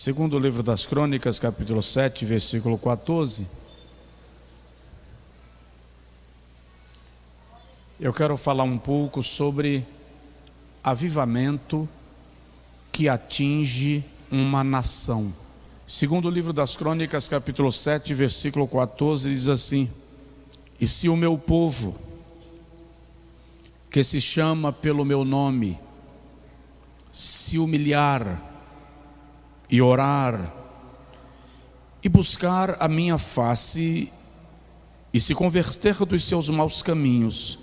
Segundo o livro das Crônicas, capítulo 7, versículo 14. Eu quero falar um pouco sobre avivamento que atinge uma nação. Segundo o livro das Crônicas, capítulo 7, versículo 14, diz assim: E se o meu povo, que se chama pelo meu nome, se humilhar e orar e buscar a minha face e se converter dos seus maus caminhos,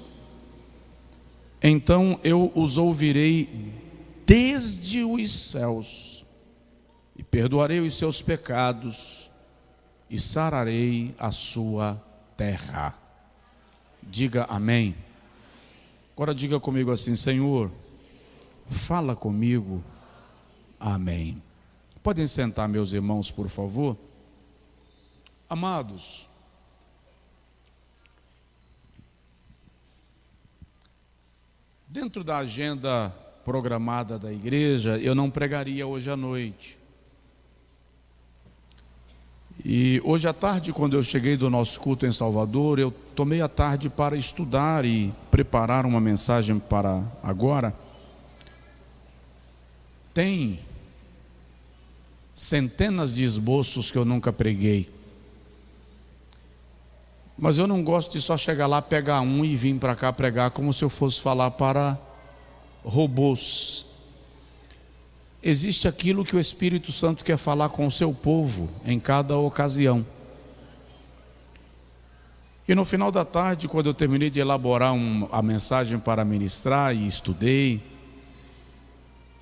então eu os ouvirei desde os céus e perdoarei os seus pecados e sararei a sua terra. Diga amém. Agora diga comigo assim: Senhor, fala comigo. Amém. Podem sentar, meus irmãos, por favor. Amados, dentro da agenda programada da igreja, eu não pregaria hoje à noite. E hoje à tarde, quando eu cheguei do nosso culto em Salvador, eu tomei a tarde para estudar e preparar uma mensagem para agora. Tem centenas de esboços que eu nunca preguei, mas eu não gosto de só chegar lá, pegar um e vir para cá pregar como se eu fosse falar para robôs. Existe aquilo que o Espírito Santo quer falar com o seu povo em cada ocasião. E no final da tarde, quando eu terminei de elaborar a mensagem para ministrar e estudei,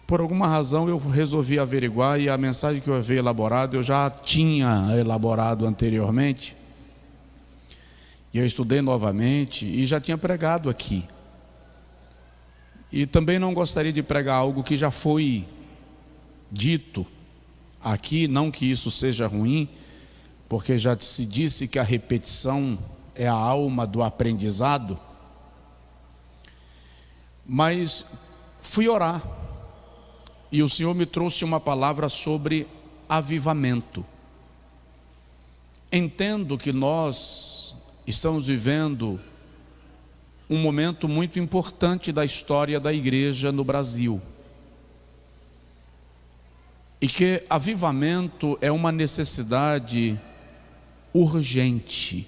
por alguma razão eu resolvi averiguar, e a mensagem que eu havia elaborado eu já tinha elaborado anteriormente, e eu estudei novamente e já tinha pregado aqui. E também não gostaria de pregar algo que já foi dito aqui, não que isso seja ruim, porque já se disse que a repetição é a alma do aprendizado. Mas fui orar e o Senhor me trouxe uma palavra sobre avivamento. Entendo que nós estamos vivendo um momento muito importante da história da igreja no Brasil, e que avivamento é uma necessidade urgente,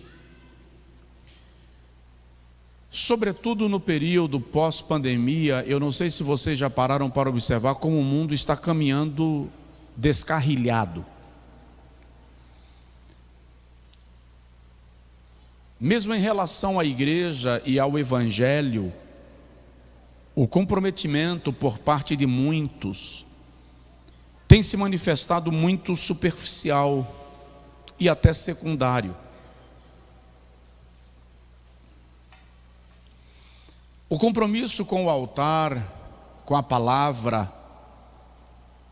sobretudo no período pós-pandemia. Eu não sei se vocês já pararam para observar como o mundo está caminhando descarrilhado. Mesmo em relação à igreja e ao evangelho, o comprometimento por parte de muitos tem se manifestado muito superficial e até secundário. O compromisso com o altar, com a palavra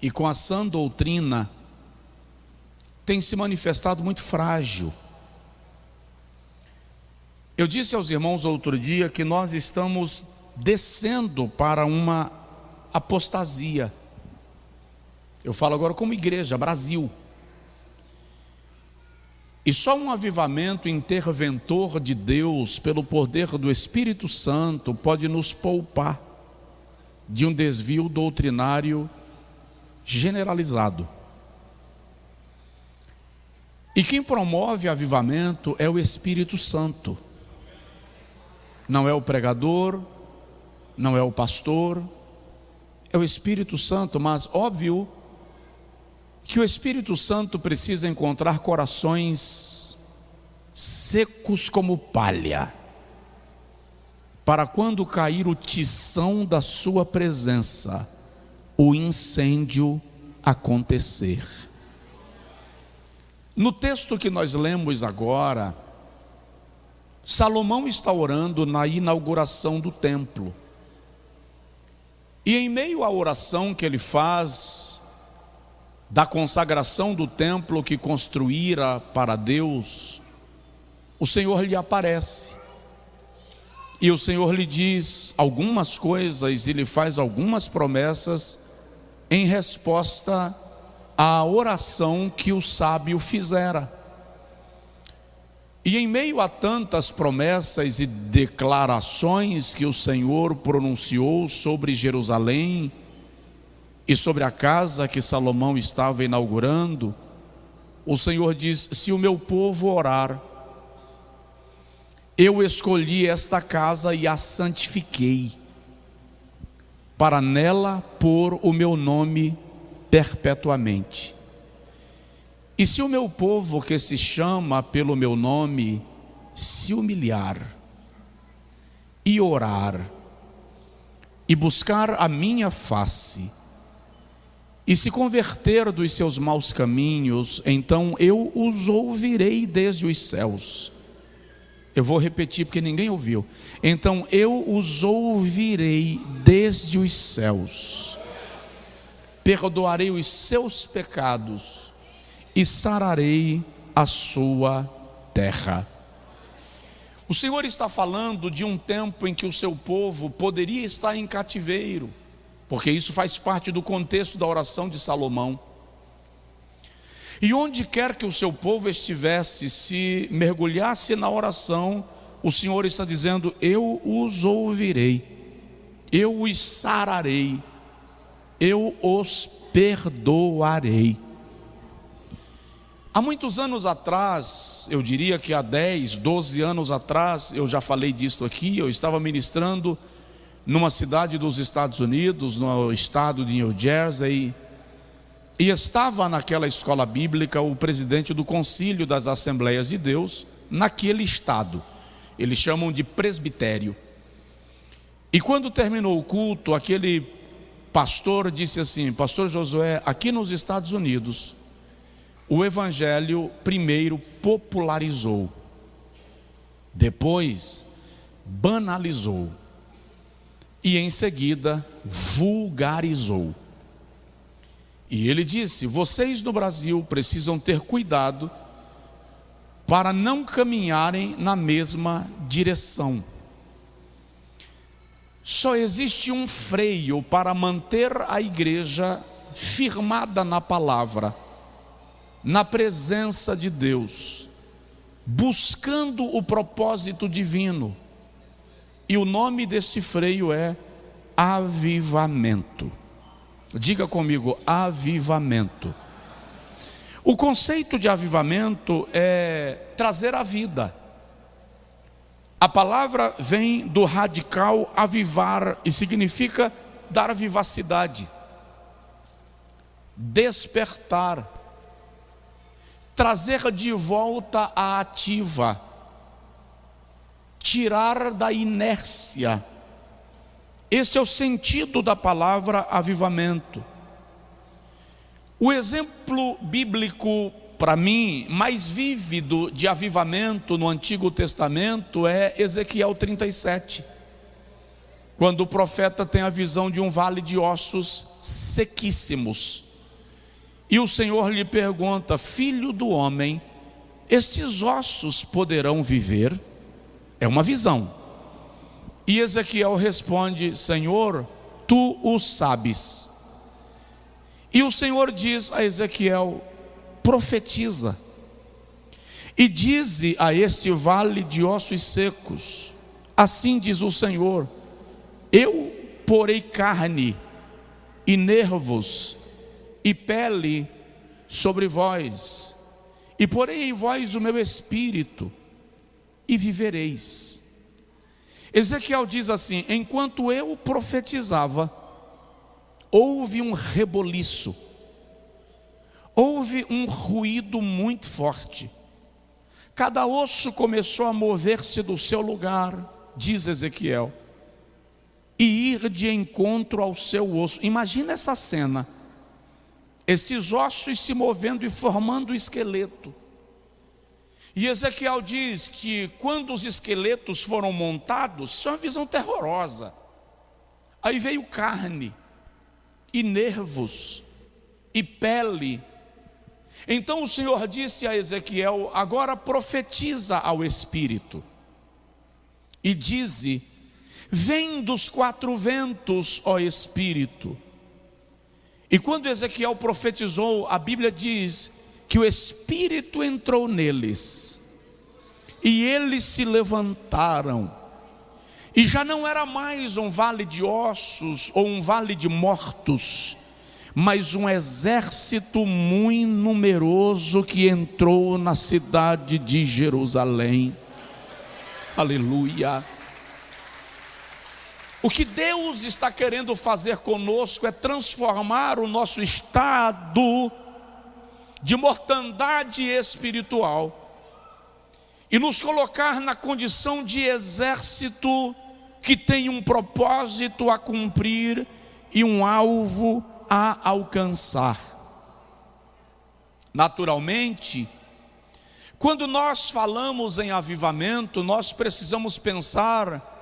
e com a sã doutrina tem se manifestado muito frágil. Eu disse aos irmãos outro dia que nós estamos descendo para uma apostasia. Eu falo agora como igreja, Brasil. E só um avivamento interventor de Deus, pelo poder do Espírito Santo, pode nos poupar de um desvio doutrinário generalizado. E quem promove avivamento é o Espírito Santo. Não é o pregador, não é o pastor, é o Espírito Santo. Mas óbvio que o Espírito Santo precisa encontrar corações secos como palha, para quando cair o tição da sua presença, o incêndio acontecer. No texto que nós lemos agora, Salomão está orando na inauguração do templo, e em meio à oração que ele faz da consagração do templo que construíra para Deus, o Senhor lhe aparece, e o Senhor lhe diz algumas coisas e lhe faz algumas promessas em resposta a oração que o sábio fizera. E em meio a tantas promessas e declarações que o Senhor pronunciou sobre Jerusalém e sobre a casa que Salomão estava inaugurando, o Senhor diz: se o meu povo orar, eu escolhi esta casa e a santifiquei, para nela pôr o meu nome perpetuamente. E se o meu povo, que se chama pelo meu nome, se humilhar e orar e buscar a minha face e se converter dos seus maus caminhos, então eu os ouvirei desde os céus. Eu vou repetir porque ninguém ouviu. Então eu os ouvirei desde os céus, perdoarei os seus pecados e sararei a sua terra. O Senhor está falando de um tempo em que o seu povo poderia estar em cativeiro, porque isso faz parte do contexto da oração de Salomão. E onde quer que o seu povo estivesse, se mergulhasse na oração, o Senhor está dizendo: eu os ouvirei, eu os sararei, eu os perdoarei. Há muitos anos atrás, eu diria que há 10, 12 anos atrás, eu já falei disto aqui, eu estava ministrando numa cidade dos Estados Unidos, no estado de New Jersey, e estava naquela escola bíblica o presidente do Concílio das Assembleias de Deus, naquele estado. Eles chamam de presbitério. E quando terminou o culto, aquele pastor disse assim: pastor Josué, aqui nos Estados Unidos, o evangelho primeiro popularizou, depois banalizou e em seguida vulgarizou. E ele disse: vocês no Brasil precisam ter cuidado para não caminharem na mesma direção. Só existe um freio para manter a igreja firmada na palavra, na presença de Deus, buscando o propósito divino. E o nome desse freio é avivamento. Diga comigo: avivamento. O conceito de avivamento é trazer a vida. A palavra vem do radical avivar e significa dar vivacidade, despertar, trazer de volta a ativa, tirar da inércia. Esse é o sentido da palavra avivamento. O exemplo bíblico, para mim, mais vívido de avivamento no Antigo Testamento é Ezequiel 37, quando o profeta tem a visão de um vale de ossos sequíssimos. E o Senhor lhe pergunta: filho do homem, estes ossos poderão viver? É uma visão. E Ezequiel responde: Senhor, tu o sabes. E o Senhor diz a Ezequiel: profetiza e dize a este vale de ossos secos: assim diz o Senhor, eu porei carne e nervos e pele sobre vós, e porei em vós o meu espírito, e vivereis. Ezequiel diz assim: enquanto eu profetizava, houve um reboliço, houve um ruído muito forte, cada osso começou a mover-se do seu lugar, diz Ezequiel, e ir de encontro ao seu osso. Imagina essa cena, esses ossos se movendo e formando o esqueleto. E Ezequiel diz que quando os esqueletos foram montados, isso é uma visão terrorosa. Aí veio carne, e nervos, e pele. Então o Senhor disse a Ezequiel: agora profetiza ao Espírito, e dize: vem dos quatro ventos, ó Espírito, E quando Ezequiel profetizou, a Bíblia diz que o Espírito entrou neles, e eles se levantaram, e já não era mais um vale de ossos ou um vale de mortos, mas um exército muito numeroso que entrou na cidade de Jerusalém. Aleluia! O que Deus está querendo fazer conosco é transformar o nosso estado de mortandade espiritual e nos colocar na condição de exército que tem um propósito a cumprir e um alvo a alcançar. Naturalmente, quando nós falamos em avivamento, nós precisamos pensar,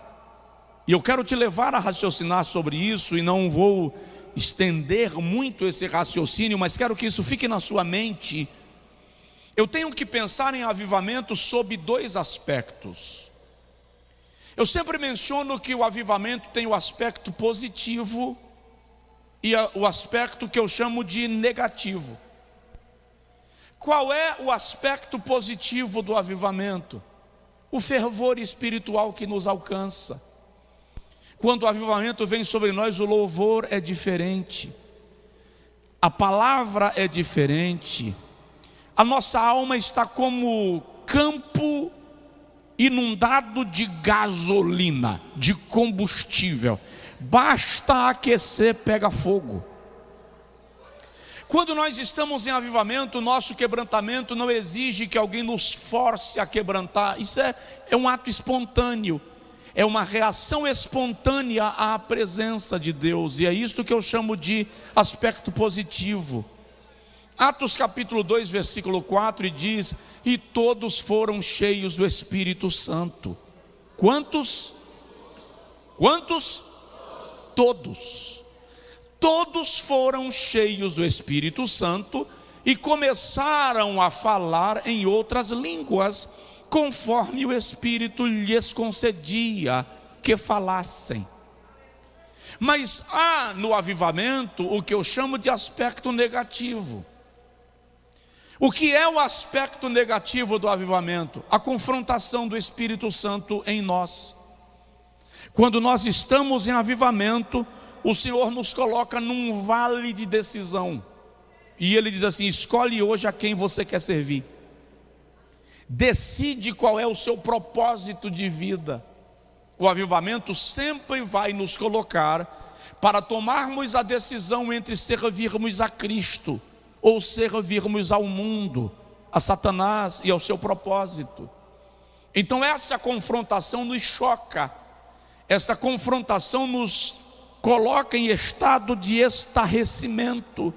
e eu quero te levar a raciocinar sobre isso, e não vou estender muito esse raciocínio, mas quero que isso fique na sua mente. Eu tenho que pensar em avivamento sob dois aspectos. Eu sempre menciono que o avivamento tem o aspecto positivo e o aspecto que eu chamo de negativo. Qual é o aspecto positivo do avivamento? O fervor espiritual que nos alcança. Quando o avivamento vem sobre nós, o louvor é diferente, a palavra é diferente, a nossa alma está como campo inundado de gasolina, de combustível, basta aquecer, pega fogo. Quando nós estamos em avivamento, o nosso quebrantamento não exige que alguém nos force a quebrantar, isso é um ato espontâneo. É uma reação espontânea à presença de Deus, e é isto que eu chamo de aspecto positivo. Atos capítulo 2, versículo 4, diz: e todos foram cheios do Espírito Santo. Quantos? Quantos? Todos. Todos foram cheios do Espírito Santo e começaram a falar em outras línguas, conforme o Espírito lhes concedia que falassem. Mas há no avivamento o que eu chamo de aspecto negativo. O que é o aspecto negativo do avivamento? A confrontação do Espírito Santo em nós. Quando nós estamos em avivamento, o Senhor nos coloca num vale de decisão, e Ele diz assim: escolhe hoje a quem você quer servir. Decide qual é o seu propósito de vida. O avivamento sempre vai nos colocar para tomarmos a decisão entre servirmos a Cristo ou servirmos ao mundo, a Satanás e ao seu propósito. Então essa confrontação nos choca, essa confrontação nos coloca em estado de estarrecimento.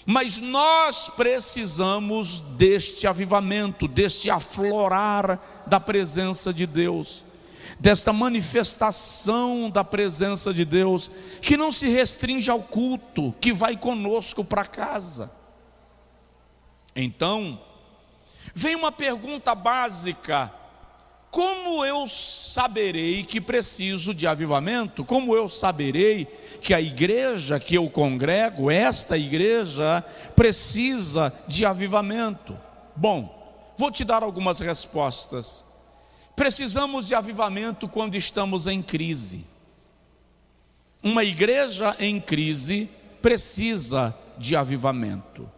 Mas nós precisamos deste avivamento, deste aflorar da presença de Deus, desta manifestação da presença de Deus, que não se restringe ao culto, que vai conosco para casa. Então, vem uma pergunta básica: como eu saberei que preciso de avivamento? Como eu saberei que a igreja que eu congrego, esta igreja, precisa de avivamento? Bom, vou te dar algumas respostas. Precisamos de avivamento quando estamos em crise. Uma igreja em crise precisa de avivamento.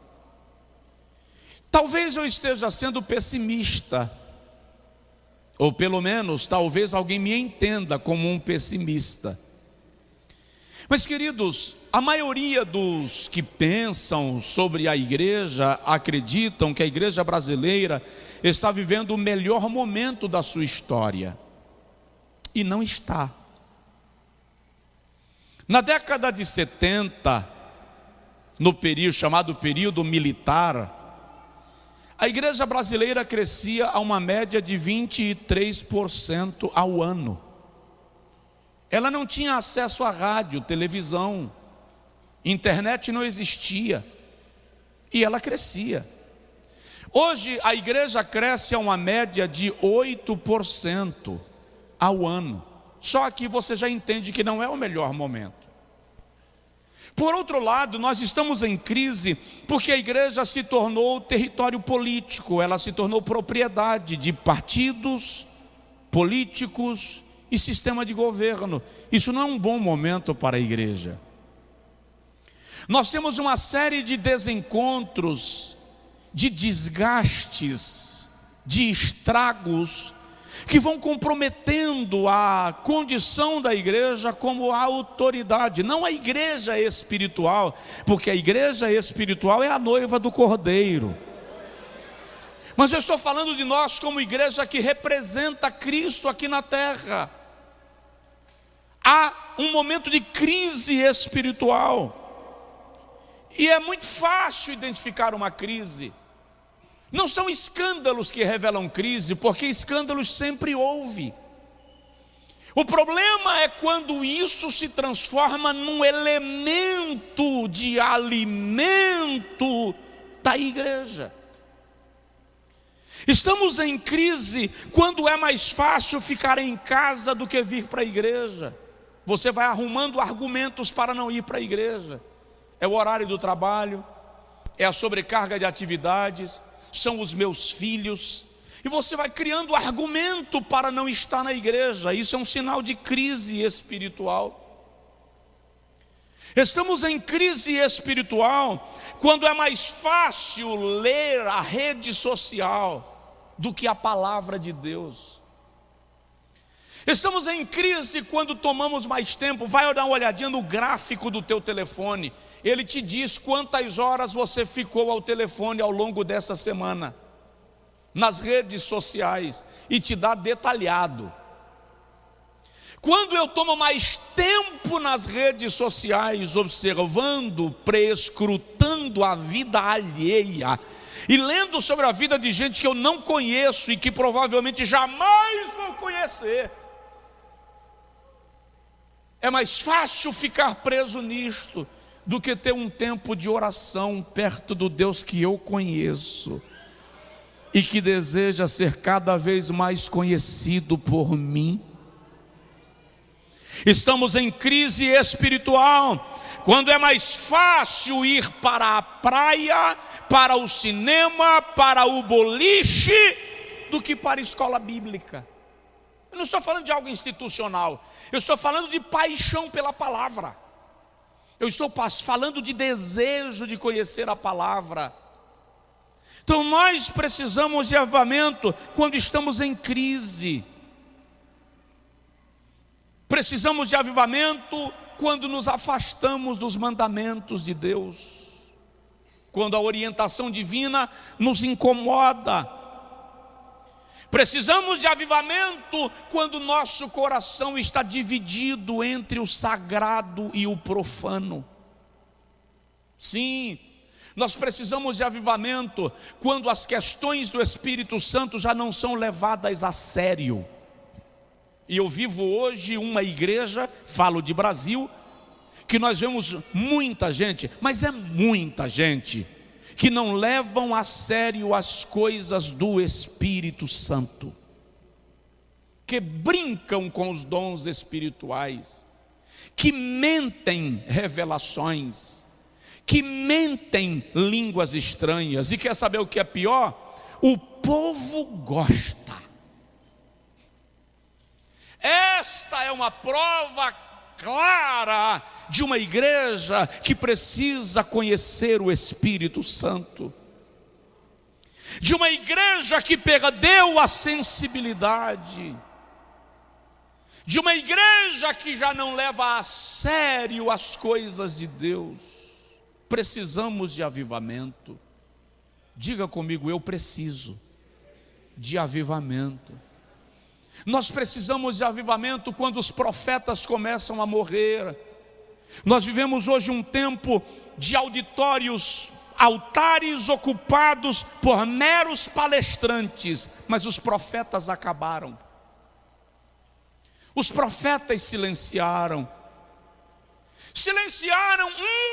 Talvez eu esteja sendo pessimista, ou pelo menos, talvez alguém me entenda como um pessimista. Mas, queridos, a maioria dos que pensam sobre a igreja acreditam que a igreja brasileira está vivendo o melhor momento da sua história. E não está. Na década de 70, no período chamado período militar, a igreja brasileira crescia a uma média de 23% ao ano. Ela não tinha acesso a rádio, televisão, internet não existia, e ela crescia. Hoje a igreja cresce a uma média de 8% ao ano. Só aqui você já entende que não é o melhor momento. Por outro lado, nós estamos em crise porque a igreja se tornou território político, ela se tornou propriedade de partidos políticos e sistema de governo. Isso não é um bom momento para a igreja. Nós temos uma série de desencontros, de desgastes, de estragos, que vão comprometendo a condição da igreja como a autoridade, não a igreja espiritual, porque a igreja espiritual é a noiva do Cordeiro. Mas eu estou falando de nós como igreja que representa Cristo aqui na terra. Há um momento de crise espiritual, e é muito fácil identificar uma crise. Não são escândalos que revelam crise, porque escândalos sempre houve. O problema é quando isso se transforma num elemento de alimento da igreja. Estamos em crise quando é mais fácil ficar em casa do que vir para a igreja. Você vai arrumando argumentos para não ir para a igreja. É o horário do trabalho, é a sobrecarga de atividades, são os meus filhos, e você vai criando argumento para não estar na igreja. Isso é um sinal de crise espiritual. Estamos em crise espiritual quando é mais fácil ler a rede social do que a palavra de Deus. Estamos em crise quando tomamos mais tempo. Vai dar uma olhadinha no gráfico do teu telefone. Ele te diz quantas horas você ficou ao telefone ao longo dessa semana, nas redes sociais, e te dá detalhado. Quando eu tomo mais tempo nas redes sociais, observando, prescrutando a vida alheia, e lendo sobre a vida de gente que eu não conheço e que provavelmente jamais vou conhecer, é mais fácil ficar preso nisto do que ter um tempo de oração perto do Deus que eu conheço e que deseja ser cada vez mais conhecido por mim. Estamos em crise espiritual quando é mais fácil ir para a praia, para o cinema, para o boliche, do que para a escola bíblica. Eu não estou falando de algo institucional, eu estou falando de paixão pela palavra. Eu estou falando de desejo de conhecer a palavra. Então nós precisamos de avivamento quando estamos em crise. Precisamos de avivamento quando nos afastamos dos mandamentos de Deus, quando a orientação divina nos incomoda. Precisamos de avivamento quando nosso coração está dividido entre o sagrado e o profano. Sim, nós precisamos de avivamento quando as questões do Espírito Santo já não são levadas a sério. E eu vivo hoje uma igreja, falo de Brasil, que nós vemos muita gente, mas é muita gente, que não levam a sério as coisas do Espírito Santo, que brincam com os dons espirituais, que mentem revelações, que mentem línguas estranhas. E quer saber o que é pior? O povo gosta. Esta é uma prova clara de uma igreja que precisa conhecer o Espírito Santo, de uma igreja que perdeu a sensibilidade, de uma igreja que já não leva a sério as coisas de Deus. Precisamos de avivamento. Diga comigo, eu preciso de avivamento. Nós precisamos de avivamento quando os profetas começam a morrer. Nós vivemos hoje um tempo de auditórios, altares ocupados por meros palestrantes, mas os profetas acabaram. Os profetas silenciaram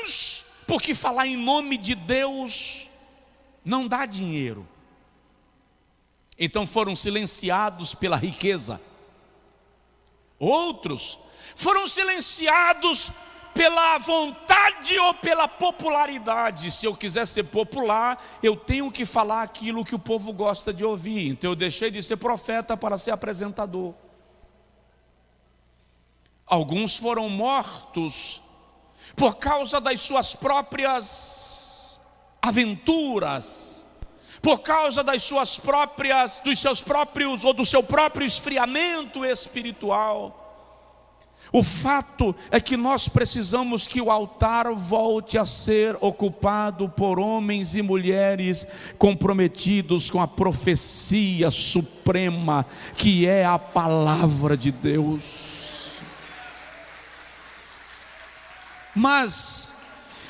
uns, porque falar em nome de Deus não dá dinheiro. Então foram silenciados pela riqueza. Outros foram silenciados pela vontade ou pela popularidade. Se eu quiser ser popular, eu tenho que falar aquilo que o povo gosta de ouvir. Então eu deixei de ser profeta para ser apresentador. Alguns foram mortos por causa das suas próprias aventuras, por causa dos seus próprios ou do seu próprio esfriamento espiritual. O fato é que nós precisamos que o altar volte a ser ocupado por homens e mulheres comprometidos com a profecia suprema, que é a palavra de Deus. Mas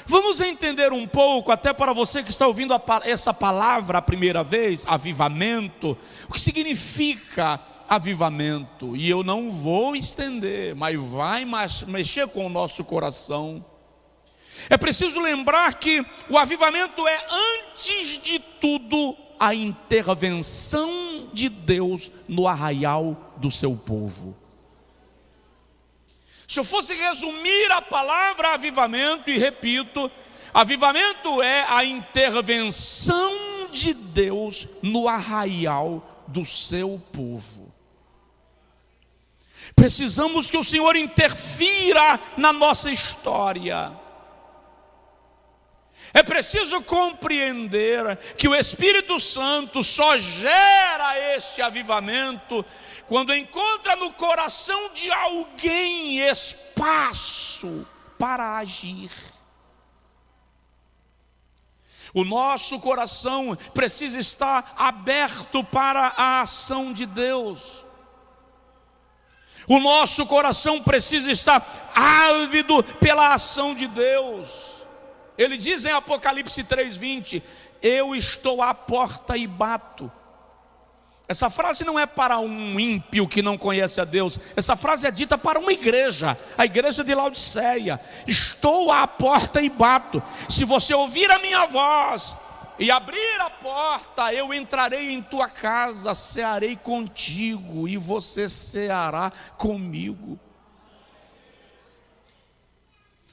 vamos entender um pouco, até para você que está ouvindo essa palavra a primeira vez, avivamento, o que significa avivamento. E eu não vou estender, mas vai mexer com o nosso coração. É preciso lembrar que o avivamento é, antes de tudo, a intervenção de Deus no arraial do seu povo. Se eu fosse resumir a palavra avivamento, e repito, avivamento é a intervenção de Deus no arraial do seu povo. Precisamos que o Senhor interfira na nossa história. É preciso compreender que o Espírito Santo só gera esse avivamento quando encontra no coração de alguém espaço para agir. O nosso coração precisa estar aberto para a ação de Deus. O nosso coração precisa estar ávido pela ação de Deus. Ele diz em Apocalipse 3:20: eu estou à porta e bato. Essa frase não é para um ímpio que não conhece a Deus. Essa frase é dita para uma igreja, a igreja de Laodiceia. Estou à porta e bato. Se você ouvir a minha voz e abrir a porta, eu entrarei em tua casa, cearei contigo e você ceará comigo.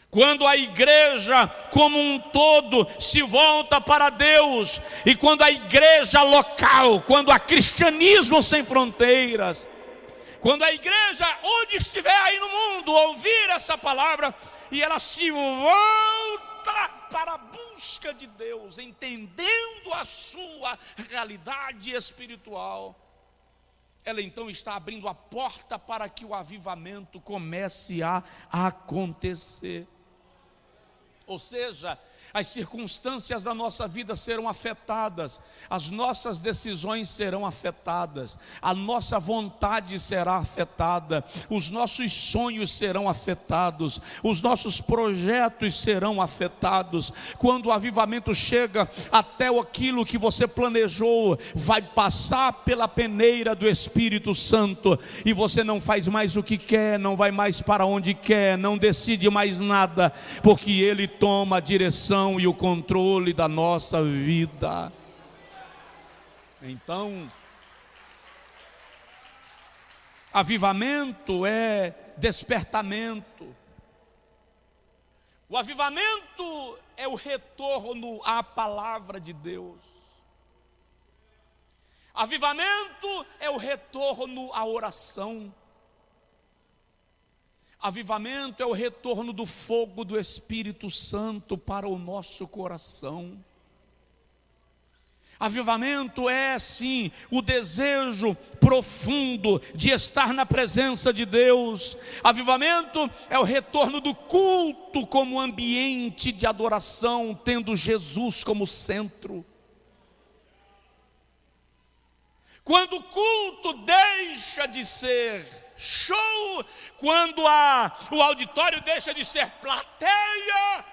Quando a igreja como um todo se volta para Deus, e quando a igreja local, quando há cristianismo sem fronteiras, quando a igreja, onde estiver aí no mundo, ouvir essa palavra, e ela se volta para a busca de Deus, entendendo a sua realidade espiritual, ela então está abrindo a porta para que o avivamento comece a acontecer. Ou seja, as circunstâncias da nossa vida serão afetadas, as nossas decisões serão afetadas, a nossa vontade será afetada, os nossos sonhos serão afetados, os nossos projetos serão afetados. Quando o avivamento chega, até aquilo que você planejou vai passar pela peneira do Espírito Santo, e você não faz mais o que quer, não vai mais para onde quer, não decide mais nada, porque Ele toma a direção e o controle da nossa vida. Então, avivamento é despertamento. O avivamento é o retorno à palavra de Deus. Avivamento é o retorno à oração. Avivamento é o retorno do fogo do Espírito Santo para o nosso coração. Avivamento é, sim, o desejo profundo de estar na presença de Deus. Avivamento é o retorno do culto como ambiente de adoração, tendo Jesus como centro. Quando o culto deixa de ser show, quando o auditório deixa de ser plateia,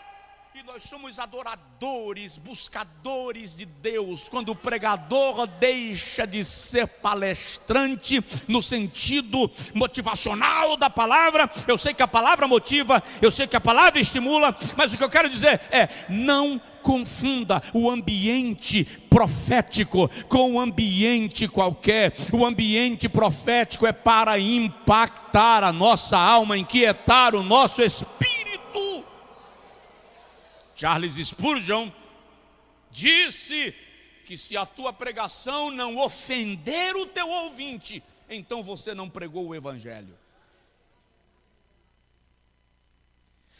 e nós somos adoradores, buscadores de Deus, quando o pregador deixa de ser palestrante no sentido motivacional da palavra. Eu sei que a palavra motiva, eu sei que a palavra estimula, mas o que eu quero dizer é: não confunda o ambiente profético com um ambiente qualquer. O ambiente profético é para impactar a nossa alma, inquietar o nosso espírito. Charles Spurgeon disse que se a tua pregação não ofender o teu ouvinte, então você não pregou o evangelho.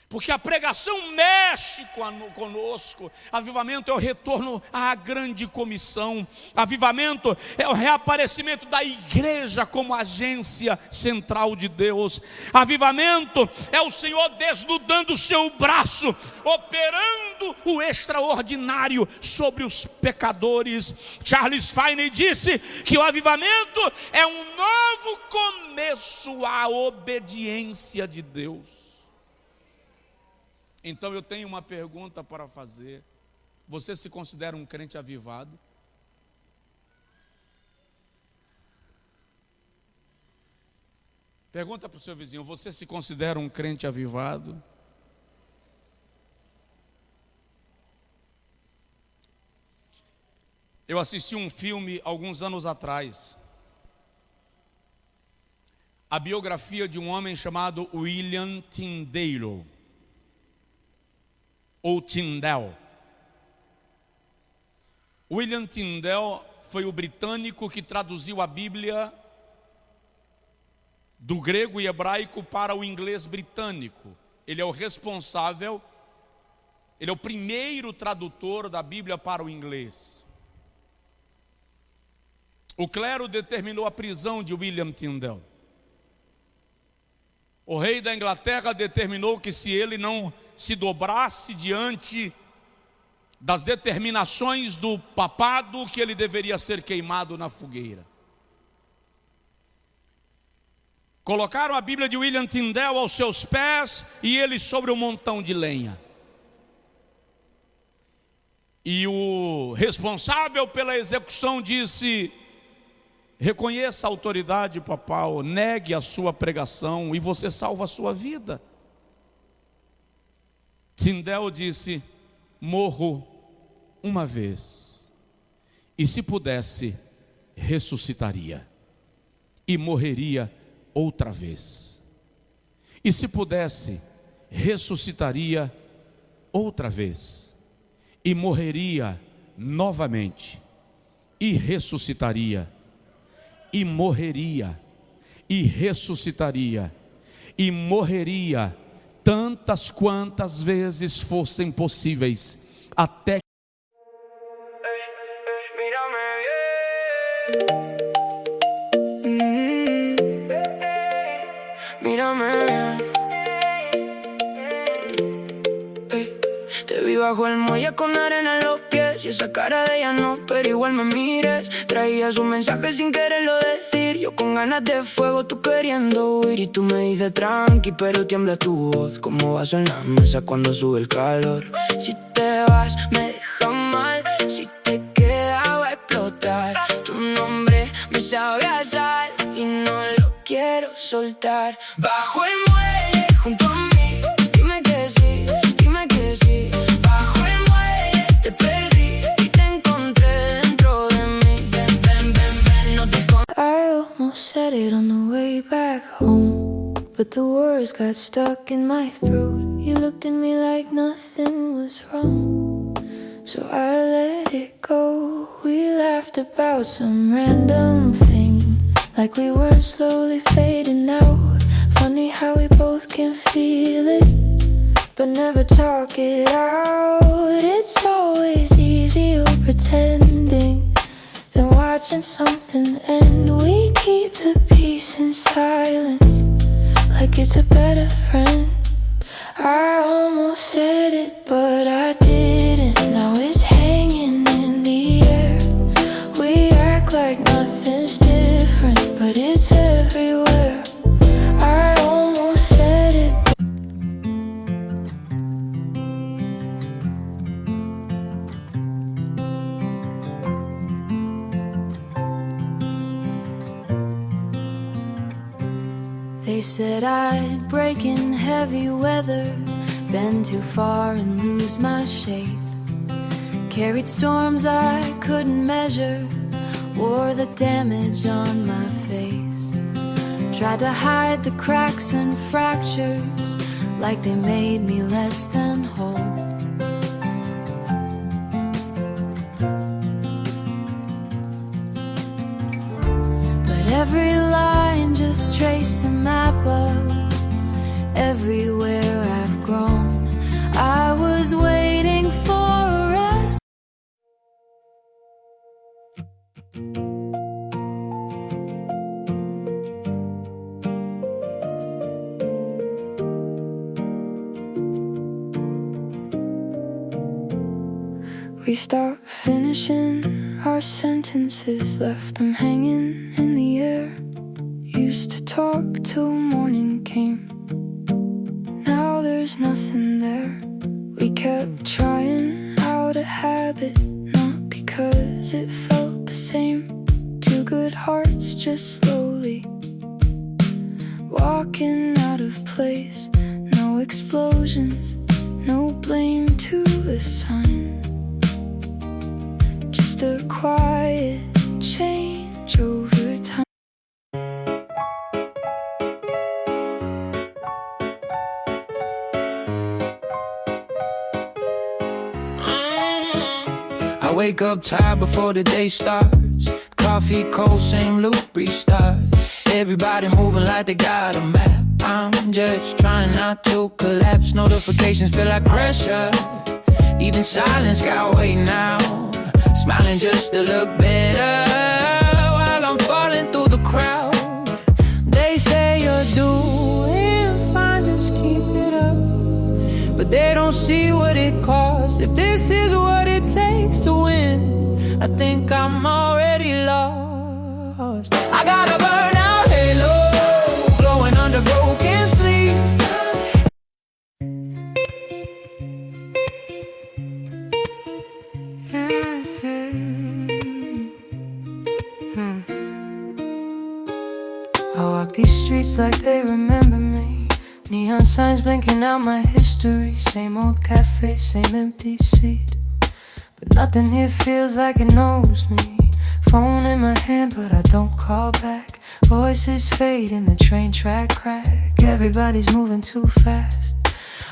Porque a pregação mexe conosco. Avivamento é o retorno à grande comissão. Avivamento é o reaparecimento da igreja como agência central de Deus. Avivamento é o Senhor desnudando o seu braço, operando o extraordinário sobre os pecadores. Charles Finney disse que o avivamento é um novo começo à obediência de Deus. Então eu tenho uma pergunta para fazer. Você se considera um crente avivado? Pergunta para o seu vizinho: você se considera um crente avivado? Eu assisti um filme alguns anos atrás, a biografia de um homem chamado William Tyndale, ou Tyndale. William Tyndale foi o britânico que traduziu a Bíblia do grego e hebraico para o inglês britânico. Ele é o responsável, ele é o primeiro tradutor da Bíblia para o inglês. O clero determinou a prisão de William Tyndale. O rei da Inglaterra determinou que se ele não se dobrasse diante das determinações do papado, que ele deveria ser queimado na fogueira. Colocaram a Bíblia de William Tyndale aos seus pés e ele sobre um montão de lenha. E o responsável pela execução disse: reconheça a autoridade papal, negue a sua pregação e você salva a sua vida. Tyndale disse: morro uma vez, e se pudesse, ressuscitaria, e morreria outra vez, e se pudesse, ressuscitaria outra vez, e morreria novamente, e ressuscitaria, e morreria, e ressuscitaria, e morreria tantas quantas vezes fossem possíveis, até que... Mírame bien. Te vi bajo el muelle con arena en los pies y esa cara de ella no, pero igual me mires. Traía su mensaje sin quererlo decir, yo con ganas de fuego, tú queriendo huir. Y tú me dices tranqui, pero tiembla tu voz como vaso en la mesa cuando sube el calor. Si te vas me deja mal, si te queda va a explotar. Tu nombre me sabe a sal y no lo quiero soltar. Bajo el muelle junto a mí, dime que sí, dime que sí. Bajo el muelle te perdí y te encontré dentro de mí. Ven, ven, ven, ven, no te I almost said it on the way back home, but the words got stuck in my throat. You looked at me like nothing was wrong, so I let it go. We laughed about some random thing, like we were slowly fading out. Funny how we both can feel it, but never talk it out. It's always easier pretending than watching something end. We keep the peace in silence, like it's a better friend. I almost said it, but I didn't. Now it's hanging in the air. We act like nothing's different, but it's everywhere. I almost said it. They said I'd break in heavy weather, bend too far and lose my shape. Carried storms I couldn't measure, wore the damage on my face. Tried to hide the cracks and fractures, like they made me less than whole. We stopped finishing our sentences, left them hanging in the air. Used to talk till morning came, now there's nothing there. We kept trying out a habit, not because it felt the same. Two good hearts just slowly walking out of place. No explosions, no blame to assign, just a quiet change over time. I wake up tired before the day starts. Coffee cold, same loop, restart. Everybody moving like they got a map. I'm just trying not to collapse. Notifications feel like pressure. Even silence got weight now. Smiling just to look better while I'm falling through the crowd. They say you're doing fine, just keep it up. But they don't see what it costs. If this is what it takes to win, I think I'm already lost. I got a burnout halo glowing under broken sleep. I walk these streets like they remember me. Neon signs blinking out my history. Same old cafe, same empty seat, but nothing here feels like it knows me. Phone in my hand but I don't call back. Voices fade in the train track crack. Everybody's moving too fast.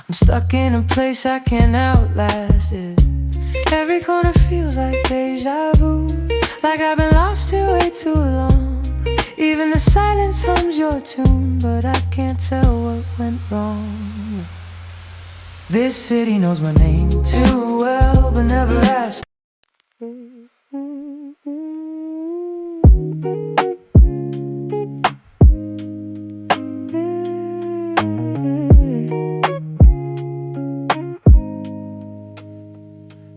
I'm stuck in a place I can't outlast it. Every corner feels like deja vu, like I've been lost here way too long. Even the silence hums your tune, but I can't tell what went wrong. This city knows my name too well, but never asked.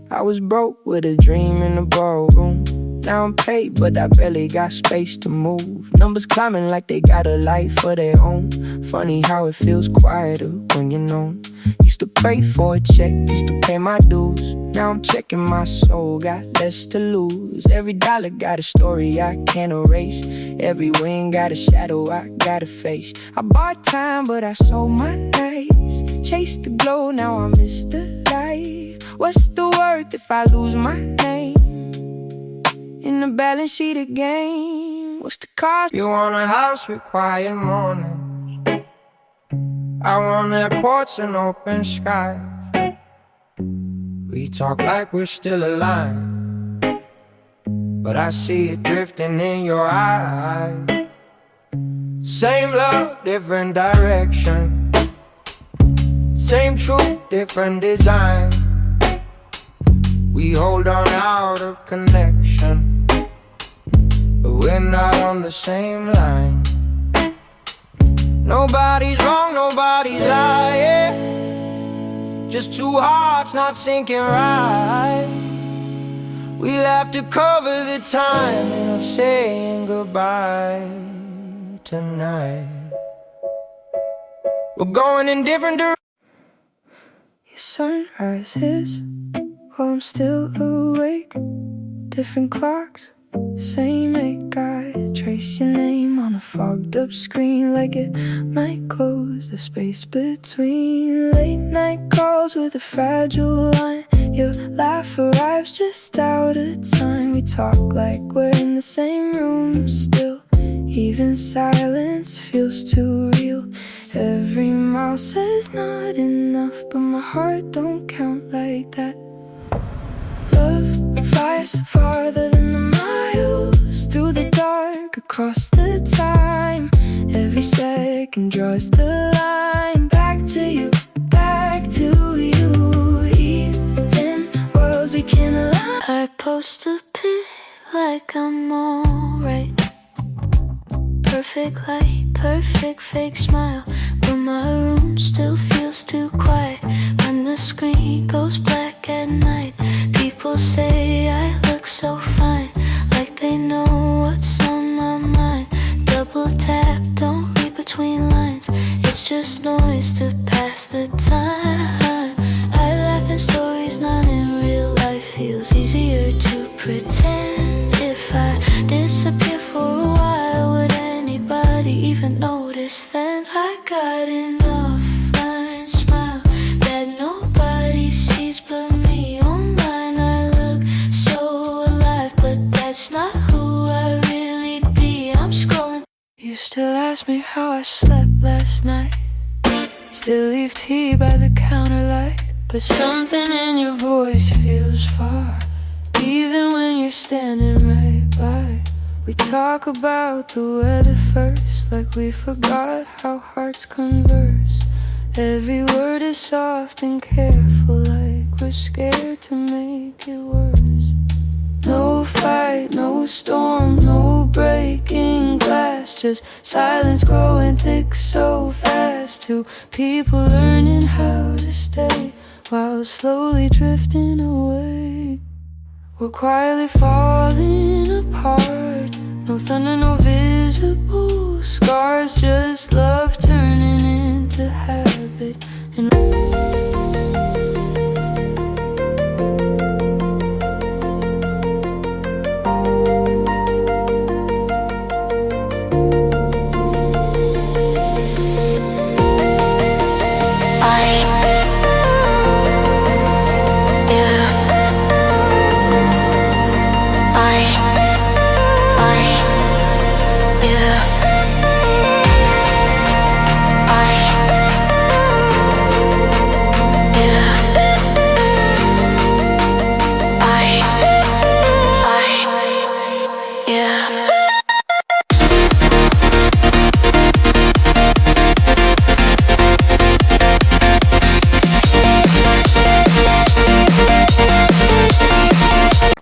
I was broke with a dream in the ballroom. Now I'm paid, but I barely got space to move. Numbers climbing like they got a life of their own. Funny how it feels quieter when you're known. Used to pray for a check just to pay my dues. Now I'm checking my soul, got less to lose. Every dollar got a story I can't erase. Every win got a shadow I gotta face. I bought time, but I sold my nights. Chased the glow, now I miss the light. What's the worth if I lose my name in the balance sheet again? What's the cost? You want a house with quiet mornings. I want that porch and open sky. We talk like we're still alive, but I see it drifting in your eyes. Same love, different direction. Same truth, different design. We hold on out of connection, but we're not on the same line. Nobody's wrong, nobody's lying. Just two hearts not syncing right. We'll have to cover the timing of saying goodbye tonight. We're going in different directions. Your sunrise is while I'm still awake. Different clocks, same ache. I trace your name on a fogged up screen, like it might close the space between. Late night calls with a fragile line. Your laugh arrives just out of time. We talk like we're in the same room still. Even silence feels too real. Every mile says not enough, but my heart don't count like that. Love flies farther than the miles, through the dark, across the time. Every second draws the line. Back to you, back to you. Even worlds we can't align. I post a pillow like I'm alright. Perfect light, perfect fake smile, but my room still feels too quiet when the screen goes black at night. People say I look so fine, like they know what's on my mind. Double tap, don't read between lines, it's just noise to pass the time. I laugh in stories, not in real life. Feels easier to pretend. If I disappear for a while, would anybody even notice then? I got an offline smile that nobody sees but me. Online I look so alive, but that's not who I really be. I'm scrolling. You still ask me how I slept last night, still leave tea by the counter light, but something in your voice feels far, even when you're standing right by. We talk about the weather first, like we forgot how hearts converse. Every word is soft and careful, like we're scared to make it worse. No fight, no storm, no breaking glass, just silence growing thick so fast. Two people learning how to stay while slowly drifting away. We're quietly falling apart, no thunder, no visible scars, just love turning into habit. And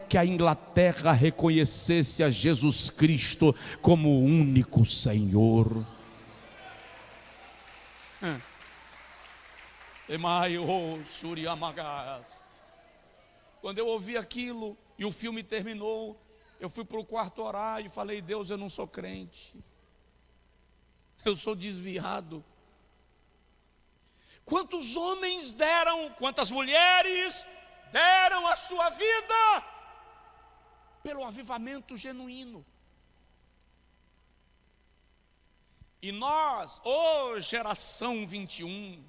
que a Inglaterra reconhecesse a Jesus Cristo como o único Senhor. Quando eu ouvi aquilo e o filme terminou, eu fui para o quarto orar e falei: Deus, eu não sou crente, eu sou desviado. Quantos homens deram, quantas mulheres deram a sua vida pelo avivamento genuíno. E nós, geração 21,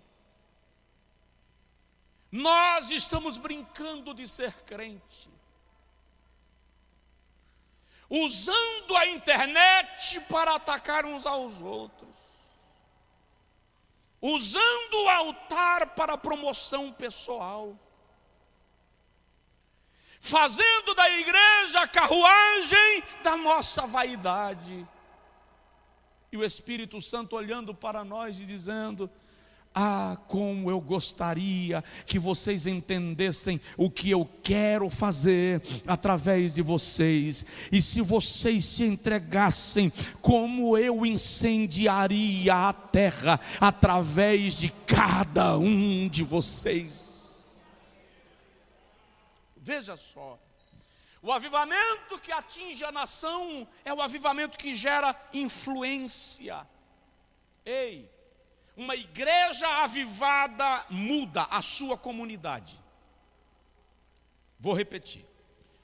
nós estamos brincando de ser crente, usando a internet para atacar uns aos outros, usando o altar para promoção pessoal, fazendo da igreja a carruagem da nossa vaidade. E o Espírito Santo olhando para nós e dizendo: ah, como eu gostaria que vocês entendessem o que eu quero fazer através de vocês. E se vocês se entregassem, como eu incendiaria a terra através de cada um de vocês. Veja só, o avivamento que atinge a nação é o avivamento que gera influência. Ei, uma igreja avivada muda a sua comunidade. Vou repetir.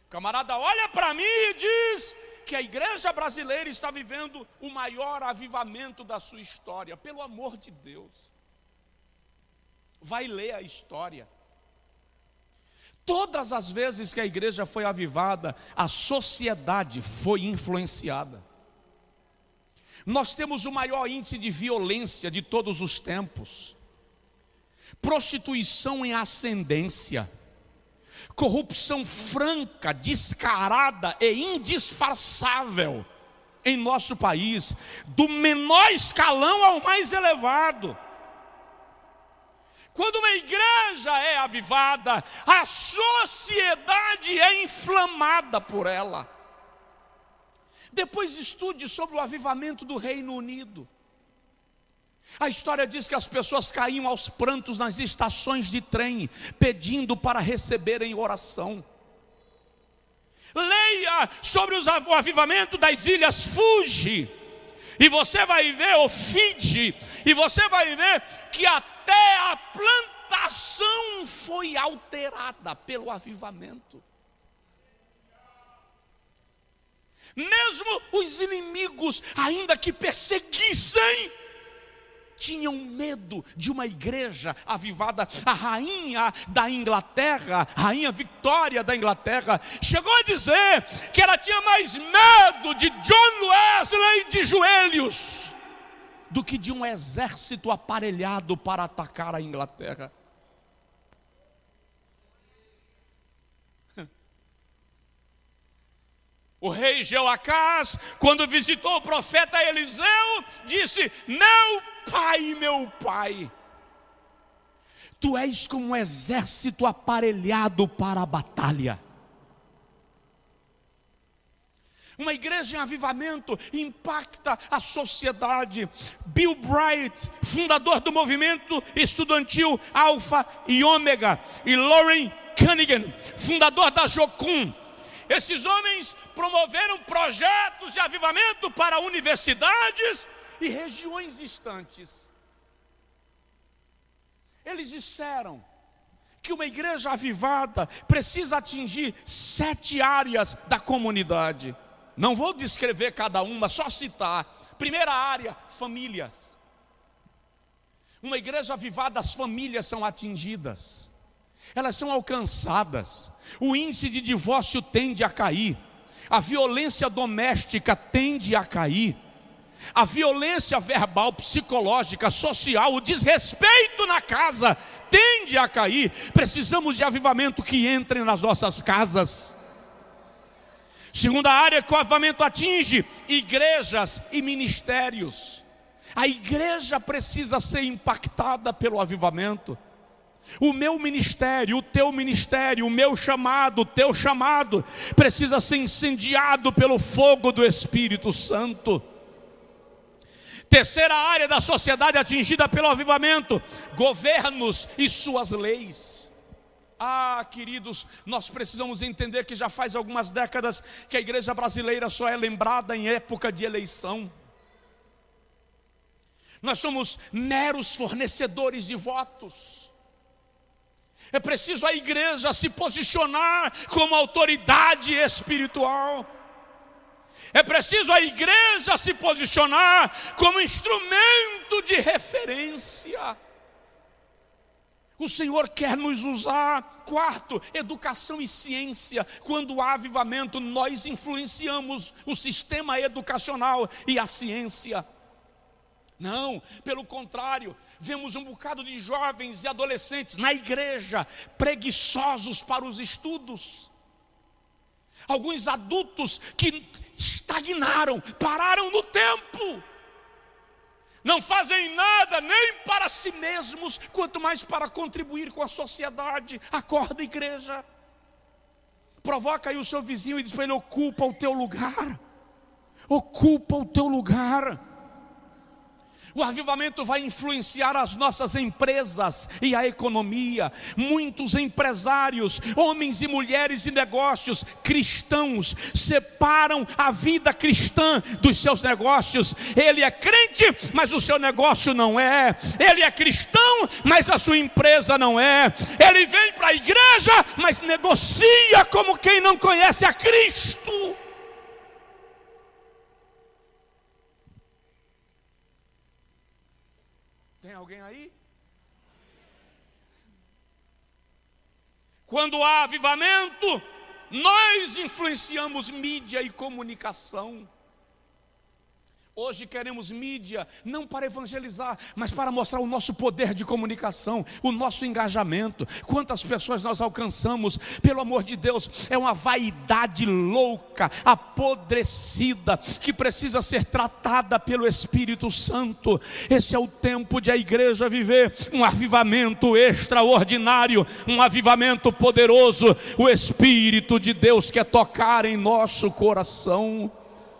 O camarada olha para mim e diz que a igreja brasileira está vivendo o maior avivamento da sua história. Pelo amor de Deus, vai ler a história. Todas as vezes que a igreja foi avivada, a sociedade foi influenciada. Nós temos o maior índice de violência de todos os tempos, prostituição em ascendência, corrupção franca, descarada e indisfarçável em nosso país, do menor escalão ao mais elevado. Quando uma igreja é avivada, a sociedade é inflamada por ela. Depois estude sobre o avivamento do Reino Unido. A história diz que as pessoas caíam aos prantos nas estações de trem, pedindo para receberem oração. Leia sobre o avivamento das ilhas Fuji, e você vai ver, ou Fiji, e você vai ver que até a plantação foi alterada pelo avivamento. Mesmo os inimigos, ainda que perseguissem, tinham medo de uma igreja avivada. A rainha da Inglaterra, rainha Vitória da Inglaterra, chegou a dizer que ela tinha mais medo de John Wesley de joelhos do que de um exército aparelhado para atacar a Inglaterra. O rei Jeoacás, quando visitou o profeta Eliseu, disse: meu pai, tu és como um exército aparelhado para a batalha. Uma igreja em avivamento impacta a sociedade. Bill Bright, fundador do movimento estudantil Alfa e Ômega, e Lauren Cunningham, fundador da Jocum, esses homens promoveram projetos de avivamento para universidades e regiões distantes. Eles disseram que uma igreja avivada precisa atingir 7 áreas da comunidade. Não vou descrever cada uma, só citar. Primeira área, famílias. Uma igreja avivada, as famílias são atingidas, elas são alcançadas. O índice de divórcio tende a cair, a violência doméstica tende a cair, a violência verbal, psicológica, social, o desrespeito na casa tende a cair. Precisamos de avivamento que entre nas nossas casas. Segunda área que o avivamento atinge: igrejas e ministérios. A igreja precisa ser impactada pelo avivamento. O meu ministério, o teu ministério, o meu chamado, o teu chamado precisa ser incendiado pelo fogo do Espírito Santo. Terceira área da sociedade atingida pelo avivamento: governos e suas leis. Queridos, nós precisamos entender que já faz algumas décadas que a igreja brasileira só é lembrada em época de eleição. Nós somos meros fornecedores de votos. É preciso a igreja se posicionar como autoridade espiritual. É preciso a igreja se posicionar como instrumento de referência. O Senhor quer nos usar. Quarto, educação e ciência. Quando há avivamento, nós influenciamos o sistema educacional e a ciência. Não, pelo contrário, vemos um bocado de jovens e adolescentes na igreja preguiçosos para os estudos. Alguns adultos que estagnaram, pararam no tempo, não fazem nada nem para si mesmos, quanto mais para contribuir com a sociedade. Acorda, igreja. Provoca aí o seu vizinho e diz para ele: ocupa o teu lugar. Ocupa o teu lugar. O avivamento vai influenciar as nossas empresas e a economia. Muitos empresários, homens e mulheres de negócios cristãos, separam a vida cristã dos seus negócios. Ele é crente, mas o seu negócio não é. Ele é cristão, mas a sua empresa não é. Ele vem para a igreja, mas negocia como quem não conhece a Cristo. Tem alguém aí? Quando há avivamento, nós influenciamos mídia e comunicação. Hoje queremos mídia, não para evangelizar, mas para mostrar o nosso poder de comunicação, o nosso engajamento. Quantas pessoas nós alcançamos, pelo amor de Deus. É uma vaidade louca, apodrecida, que precisa ser tratada pelo Espírito Santo. Esse é o tempo de a igreja viver um avivamento extraordinário, um avivamento poderoso. O Espírito de Deus quer tocar em nosso coração.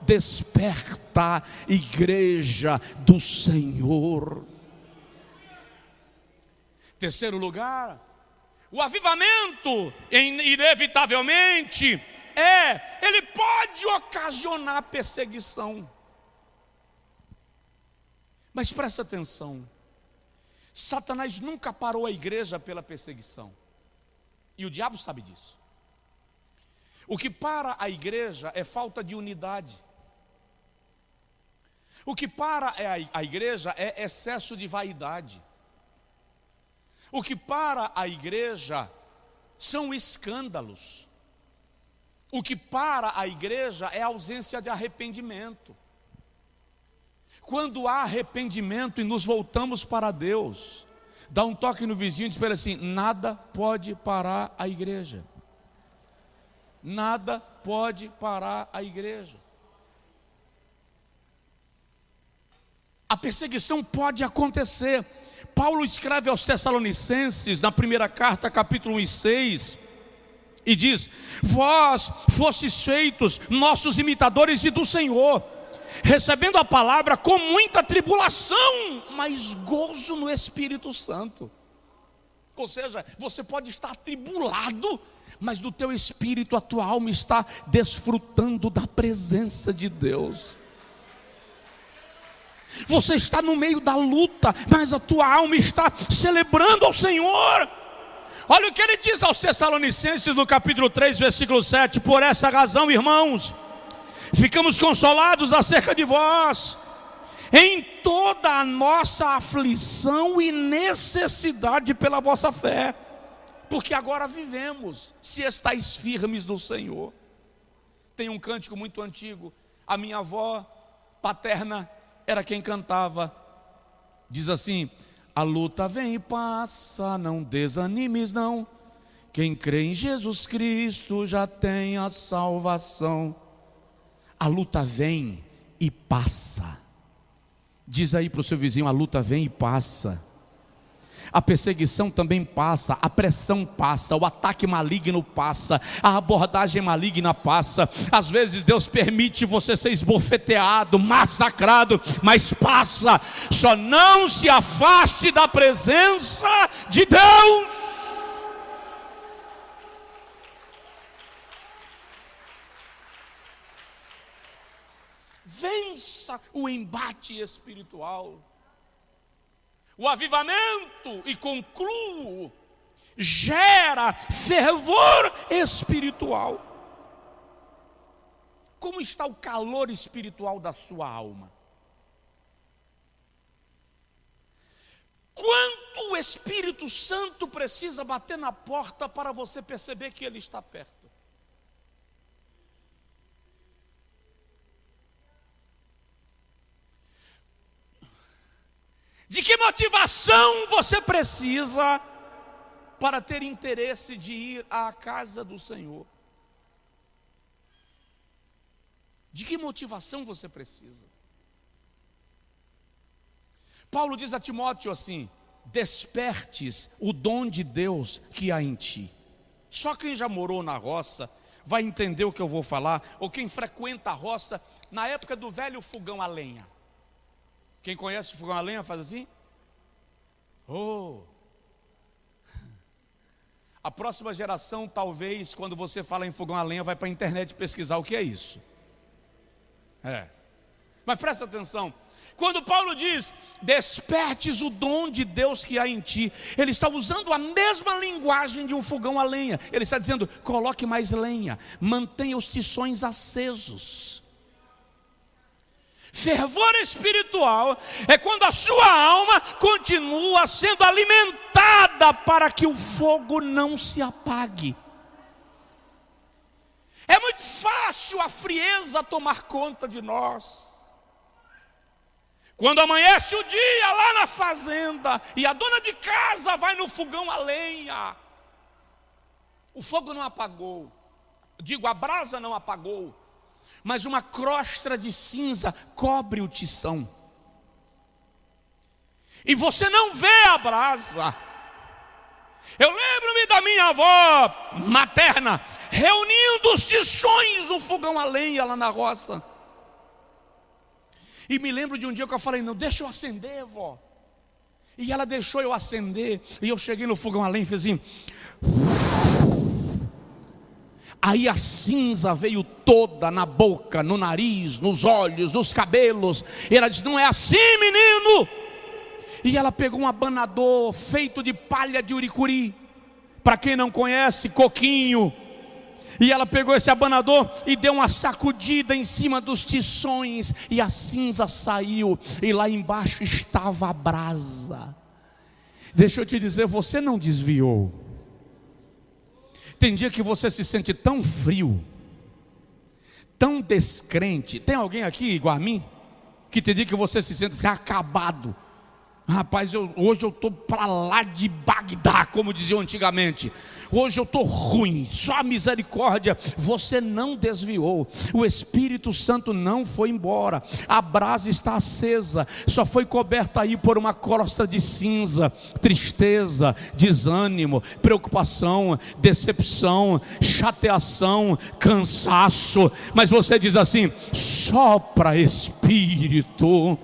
desperta, igreja do Senhor. Terceiro lugar, o avivamento, inevitavelmente, ele pode ocasionar perseguição. Mas presta atenção, Satanás nunca parou a igreja pela perseguição, e o diabo sabe disso. O que para a igreja é falta de unidade. O que para a igreja é excesso de vaidade. O que para a igreja são escândalos. O que para a igreja é ausência de arrependimento. Quando há arrependimento e nos voltamos para Deus, dá um toque no vizinho e diz para ele assim: nada pode parar a igreja. Nada pode parar a igreja. A perseguição pode acontecer. Paulo escreve aos Tessalonicenses, na primeira carta, capítulo 1:6, e diz: vós fostes feitos nossos imitadores e do Senhor, recebendo a palavra com muita tribulação, mas gozo no Espírito Santo. Ou seja, você pode estar atribulado, mas no teu espírito a tua alma está desfrutando da presença de Deus. Você está no meio da luta, mas a tua alma está celebrando ao Senhor. Olha o que ele diz aos Tessalonicenses no capítulo 3, versículo 7: por essa razão, irmãos, ficamos consolados acerca de vós, em toda a nossa aflição e necessidade pela vossa fé, porque agora vivemos, se estáis firmes no Senhor. Tem um cântico muito antigo, a minha avó paterna era quem cantava, diz assim: a luta vem e passa, não desanimes não, quem crê em Jesus Cristo já tem a salvação. A luta vem e passa. Diz aí para o seu vizinho: a luta vem e passa. A perseguição também passa, a pressão passa, o ataque maligno passa, a abordagem maligna passa. Às vezes Deus permite você ser esbofeteado, massacrado, mas passa. Só não se afaste da presença de Deus. Vença o embate espiritual. O avivamento, e concluo, gera fervor espiritual. Como está o calor espiritual da sua alma? Quanto o Espírito Santo precisa bater na porta para você perceber que Ele está perto? De que motivação você precisa para ter interesse de ir à casa do Senhor? De que motivação você precisa? Paulo diz a Timóteo assim: despertes o dom de Deus que há em ti. Só quem já morou na roça vai entender o que eu vou falar, ou quem frequenta a roça na época do velho fogão a lenha. Quem conhece o fogão a lenha faz assim? Oh! A próxima geração, talvez, quando você fala em fogão a lenha, vai para a internet pesquisar o que é isso. Mas presta atenção. Quando Paulo diz, despertes o dom de Deus que há em ti, ele está usando a mesma linguagem de um fogão a lenha. Ele está dizendo, coloque mais lenha, mantenha os tições acesos. Fervor espiritual é quando a sua alma continua sendo alimentada para que o fogo não se apague. É muito fácil a frieza tomar conta de nós. Quando amanhece o dia lá na fazenda e a dona de casa vai no fogão a lenha, o fogo não apagou, digo, a brasa não apagou, mas uma crosta de cinza cobre o tição. E você não vê a brasa. Eu lembro-me da minha avó materna, reunindo os tições no fogão a lenha lá na roça. E me lembro de um dia que eu falei: não, deixa eu acender, vó. E ela deixou eu acender. E eu cheguei no fogão a lenha e fiz assim. Aí a cinza veio toda na boca, no nariz, nos olhos, nos cabelos. E ela disse: não é assim, menino. E ela pegou um abanador feito de palha de uricuri. Para quem não conhece, coquinho. E ela pegou esse abanador e deu uma sacudida em cima dos tições. E a cinza saiu. E lá embaixo estava a brasa. Deixa eu te dizer, você não desviou. Tem dia que você se sente tão frio, tão descrente. Tem alguém aqui igual a mim? Que tem dia que você se sente assim, acabado. Rapaz, hoje eu estou para lá de Bagdá, como diziam antigamente. Hoje eu estou ruim, só a misericórdia. Você não desviou. O Espírito Santo não foi embora. A brasa está acesa, só foi coberta aí por uma crosta de cinza. Tristeza, desânimo, preocupação, decepção, chateação, cansaço. Mas você diz assim: sopra, Espírito,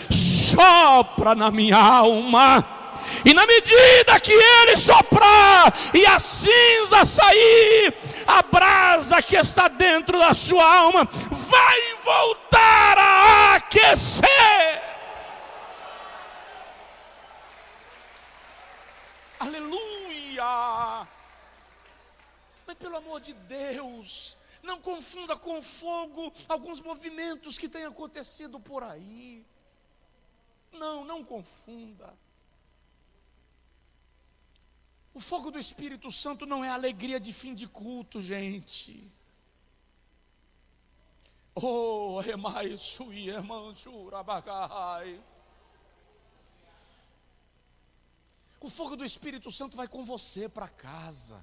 sopra na minha alma. E na medida que ele soprar e a cinza sair, a brasa que está dentro da sua alma vai voltar a aquecer. Aleluia! Mas pelo amor de Deus, não confunda com fogo alguns movimentos que têm acontecido por aí. Não confunda. O fogo do Espírito Santo não é alegria de fim de culto, gente. Oh, remai sui, irmãos, o fogo do Espírito Santo vai com você para casa.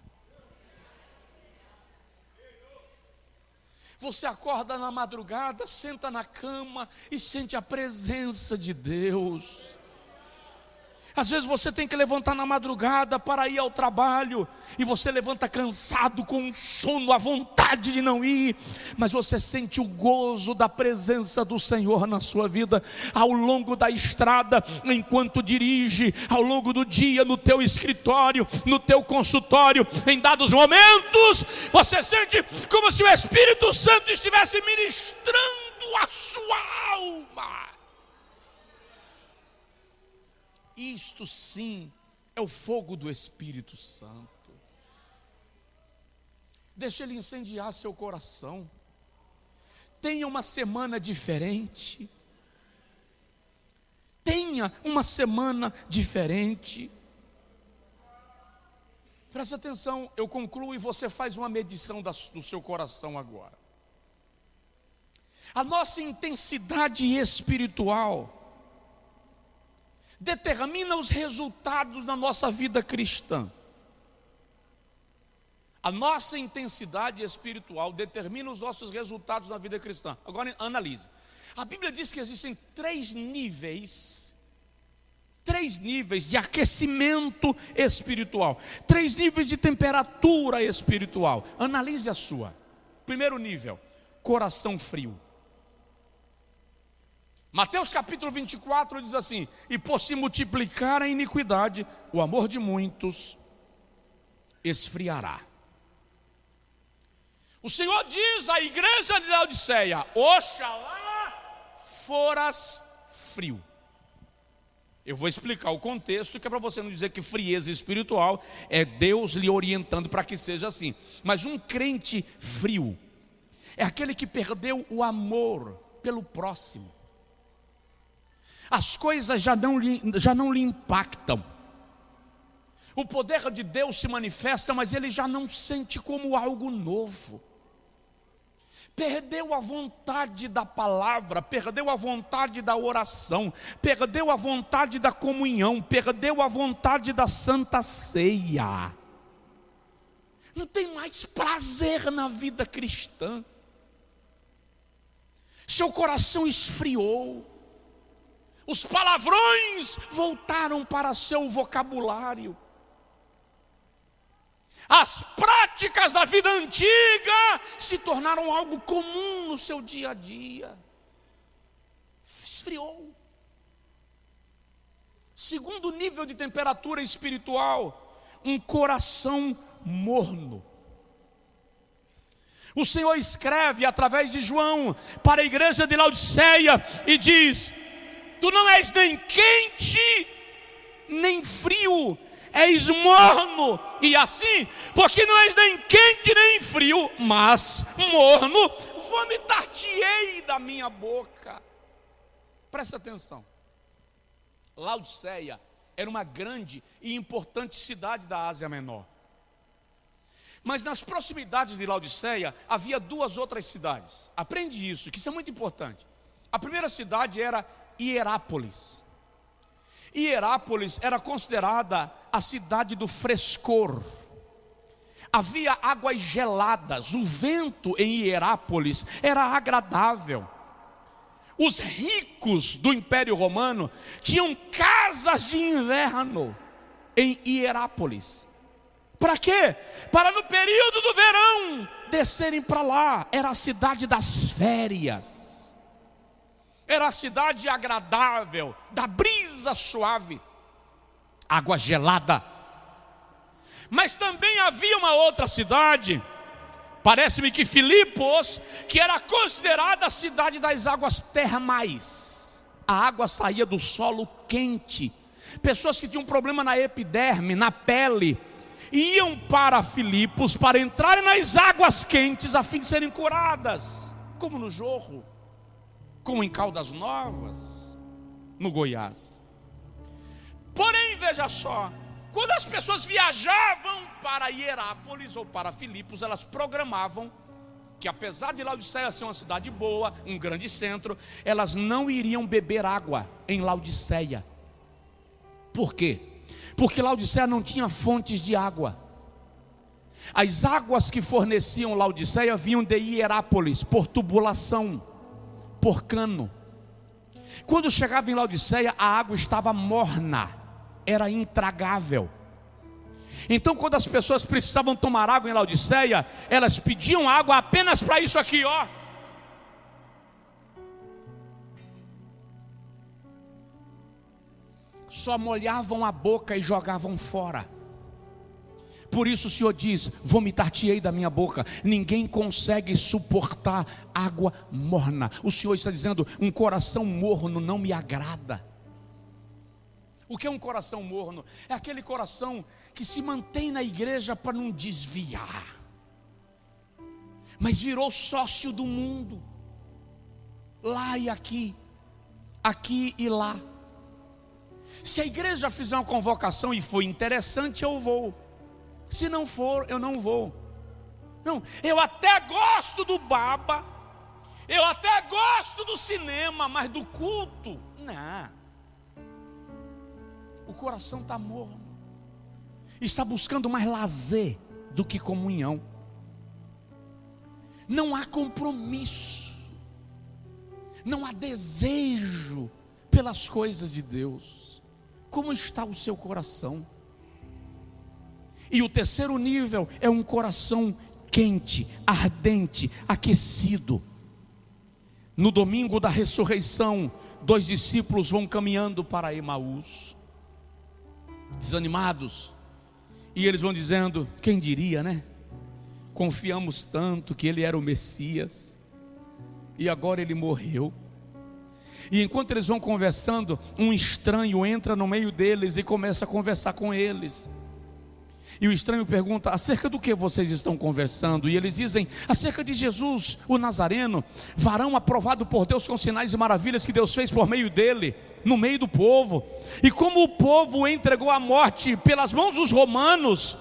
Você acorda na madrugada, senta na cama e sente a presença de Deus. Às vezes você tem que levantar na madrugada para ir ao trabalho, e você levanta cansado, com um sono, a vontade de não ir, mas você sente o gozo da presença do Senhor na sua vida, ao longo da estrada, enquanto dirige, ao longo do dia, no teu escritório, no teu consultório. Em dados momentos, você sente como se o Espírito Santo estivesse ministrando a sua alma. Isto sim é o fogo do Espírito Santo. Deixa ele incendiar seu coração. Tenha uma semana diferente. Tenha uma semana diferente. Presta atenção, eu concluo e você faz uma medição do seu coração agora. A nossa intensidade espiritual determina os resultados da nossa vida cristã. A nossa intensidade espiritual determina os nossos resultados na vida cristã. Agora analise. A Bíblia diz que existem três níveis de aquecimento espiritual, 3 níveis de temperatura espiritual. Analise a sua. Primeiro nível: coração frio. Mateus capítulo 24 diz assim: e por se multiplicar a iniquidade, o amor de muitos esfriará. O Senhor diz à igreja de Laodiceia: oxalá foras frio. Eu vou explicar o contexto, que é para você não dizer que frieza espiritual é Deus lhe orientando para que seja assim. Mas um crente frio é aquele que perdeu o amor pelo próximo. As coisas já não lhe impactam. O poder de Deus se manifesta, mas ele já não sente como algo novo. Perdeu a vontade da palavra, perdeu a vontade da oração, perdeu a vontade da comunhão, perdeu a vontade da santa ceia. Não tem mais prazer na vida cristã. Seu coração esfriou. Os palavrões voltaram para seu vocabulário. As práticas da vida antiga se tornaram algo comum no seu dia a dia. esfriou. Segundo nível de temperatura espiritual, um coração morno. O Senhor escreve através de João para a igreja de Laodiceia e diz: tu não és nem quente nem frio, és morno. E assim, porque não és nem quente nem frio, mas morno, vomitar-te-ei da minha boca. Presta atenção. Laodiceia era uma grande e importante cidade da Ásia Menor. Mas nas proximidades de Laodiceia havia duas outras cidades. Aprende isso, que isso é muito importante. A primeira cidade era Hierápolis. Hierápolis era considerada a cidade do frescor. Havia águas geladas. O vento em Hierápolis era agradável. Os ricos do Império Romano tinham casas de inverno em Hierápolis. Para quê? Para no período do verão descerem para lá. Era a cidade das férias. Era a cidade agradável, da brisa suave, água gelada. Mas também havia uma outra cidade, parece-me que Filipos, que era considerada a cidade das águas termais. A água saía do solo quente. Pessoas que tinham problema na epiderme, na pele, iam para Filipos para entrarem nas águas quentes a fim de serem curadas, como no Jorro, como em Caldas Novas, no Goiás. Porém, veja só, quando as pessoas viajavam para Hierápolis ou para Filipos, elas programavam que, apesar de Laodiceia ser uma cidade boa, um grande centro, elas não iriam beber água em Laodiceia. Por quê? Porque Laodiceia não tinha fontes de água. As águas que forneciam Laodiceia vinham de Hierápolis, por tubulação, por cano. Quando chegava em Laodiceia, a água estava morna, era intragável. Então, quando as pessoas precisavam tomar água em Laodiceia, elas pediam água apenas para isso aqui, ó. Só molhavam a boca e jogavam fora. Por isso o Senhor diz: vomitar-te-ei da minha boca. Ninguém consegue suportar água morna. O Senhor está dizendo: um coração morno não me agrada. O que é um coração morno? É aquele coração que se mantém na igreja para não desviar, mas virou sócio do mundo, lá e aqui, aqui e lá. Se a igreja fizer uma convocação e for interessante, eu vou. Se não for, eu não vou. Não, eu até gosto do baba, eu até gosto do cinema, mas do culto, não. O coração está morno, está buscando mais lazer do que comunhão. Não há compromisso, não há desejo pelas coisas de Deus. Como está o seu coração? E o terceiro nível é um coração quente, ardente, aquecido. No domingo da ressurreição, 2 discípulos vão caminhando para Emaús, desanimados, e eles vão dizendo: quem diria, né? Confiamos tanto que ele era o Messias, e agora ele morreu. E enquanto eles vão conversando, um estranho entra no meio deles e começa a conversar com eles. E o estranho pergunta: acerca do que vocês estão conversando? E eles dizem: acerca de Jesus, o Nazareno, varão aprovado por Deus com sinais e maravilhas que Deus fez por meio dele, no meio do povo. E como o povo o entregou à morte pelas mãos dos romanos.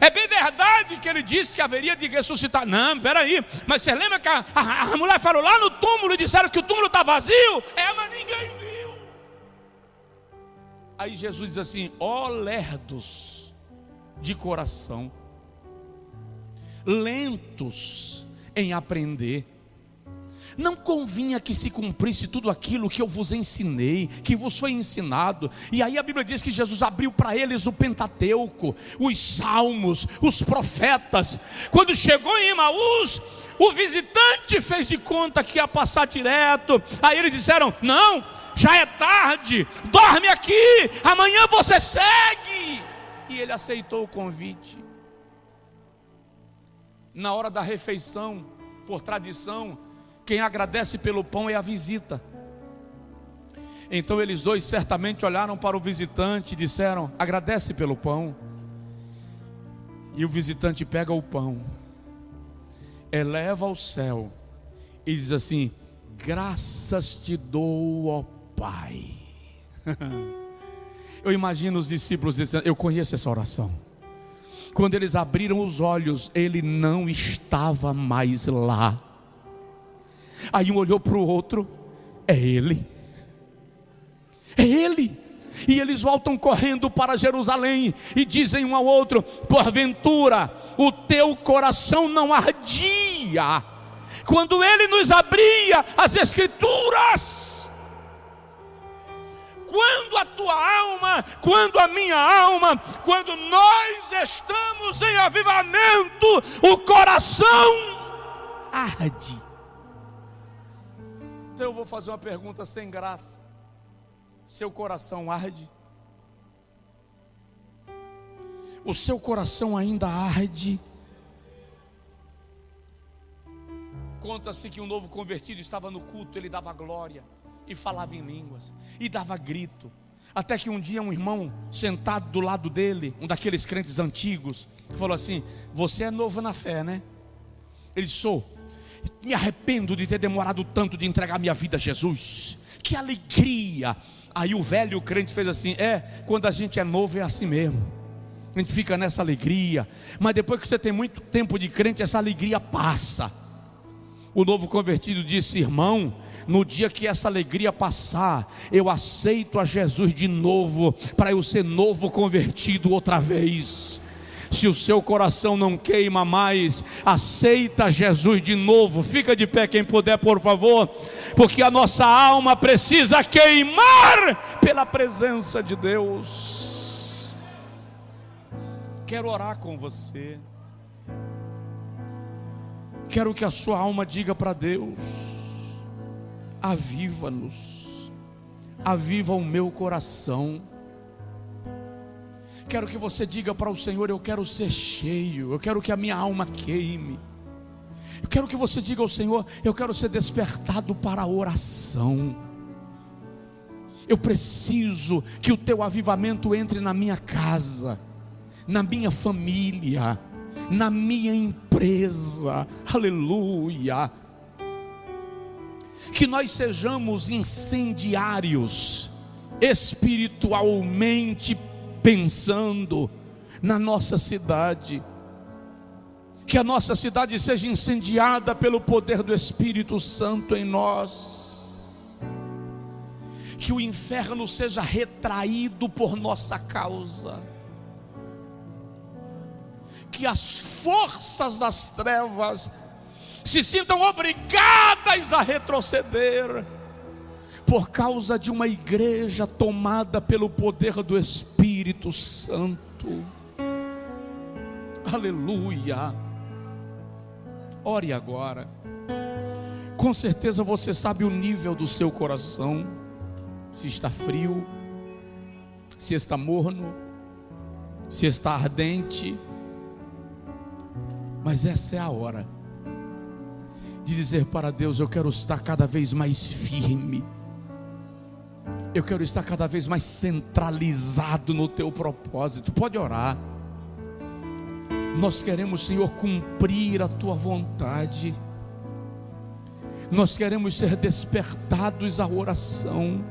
É bem verdade que ele disse que haveria de ressuscitar. Não, peraí, mas você lembra que a mulher falou lá no túmulo e disseram que o túmulo está vazio? Mas ninguém viu. Aí Jesus diz assim: ó lerdos de coração, lentos em aprender, não convinha que se cumprisse tudo aquilo que eu vos ensinei, que vos foi ensinado. E aí a Bíblia diz que Jesus abriu para eles o Pentateuco, os salmos, os profetas. Quando chegou em Emaús, o visitante fez de conta que ia passar direto. Aí eles disseram: não, já é tarde, dorme aqui, amanhã você segue. E ele aceitou o convite. Na hora da refeição, por tradição, quem agradece pelo pão é a visita. Então eles dois certamente olharam para o visitante e disseram: agradece pelo pão. E o visitante pega o pão, eleva ao céu e diz assim: graças te dou, ó Pai. Eu imagino os discípulos dizendo, eu conheço essa oração. Quando eles abriram os olhos, ele não estava mais lá. Aí um olhou para o outro: é ele, é ele. E eles voltam correndo para Jerusalém e dizem um ao outro: porventura o teu coração não ardia quando ele nos abria as escrituras? Quando a tua alma, quando a minha alma, quando nós estamos em avivamento, o coração arde. Então eu vou fazer uma pergunta sem graça: seu coração arde? O seu coração ainda arde? Conta-se que um novo convertido estava no culto, ele dava glória e falava em línguas e dava grito, até que um dia um irmão sentado do lado dele, um daqueles crentes antigos, falou assim: você é novo na fé, né? Ele disse: sou. Me arrependo de ter demorado tanto de entregar minha vida a Jesus. Que alegria! Aí o velho crente fez assim: quando a gente é novo é assim mesmo, a gente fica nessa alegria, mas depois que você tem muito tempo de crente, essa alegria passa. O novo convertido disse: irmão, no dia que essa alegria passar, eu aceito a Jesus de novo, para eu ser novo convertido outra vez. Se o seu coração não queima mais, aceita Jesus de novo. Fica de pé quem puder, por favor, porque a nossa alma precisa queimar pela presença de Deus. Quero orar com você. Quero que a sua alma diga para Deus: aviva-nos, aviva o meu coração. Quero que você diga para o Senhor: eu quero ser cheio, eu quero que a minha alma queime. Eu quero que você diga ao Senhor: eu quero ser despertado para a oração. Eu preciso que o teu avivamento entre na minha casa, na minha família, na minha empresa. Aleluia. Que nós sejamos incendiários espiritualmente pensando na nossa cidade. Que a nossa cidade seja incendiada pelo poder do Espírito Santo em nós. Que o inferno seja retraído por nossa causa. Que as forças das trevas se sintam obrigadas a retroceder por causa de uma igreja tomada pelo poder do Espírito Santo. Aleluia. Ore agora. Com certeza você sabe o nível do seu coração, se está frio, se está morno, se está ardente. Mas essa é a hora de dizer para Deus: eu quero estar cada vez mais firme, eu quero estar cada vez mais centralizado no teu propósito. Pode orar. Nós queremos, Senhor, cumprir a tua vontade. Nós queremos ser despertados à oração.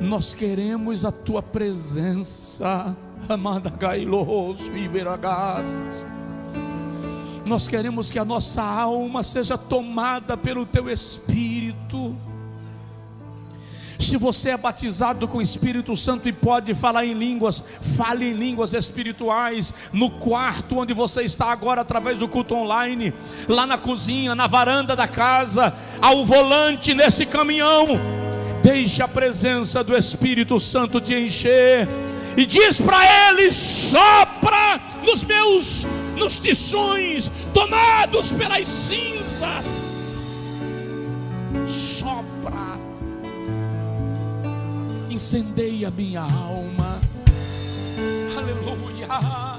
Nós queremos a tua presença. Amada Gailos Iberagaste. Nós queremos que a nossa alma seja tomada pelo teu Espírito. Se você é batizado com o Espírito Santo e pode falar em línguas, fale em línguas espirituais no quarto onde você está agora, através do culto online, lá na cozinha, na varanda da casa, ao volante, nesse caminhão. Deixe a presença do Espírito Santo te encher e diz para ele: sopra nos tições tomados pelas cinzas. Sopra, incendeia minha alma. Aleluia.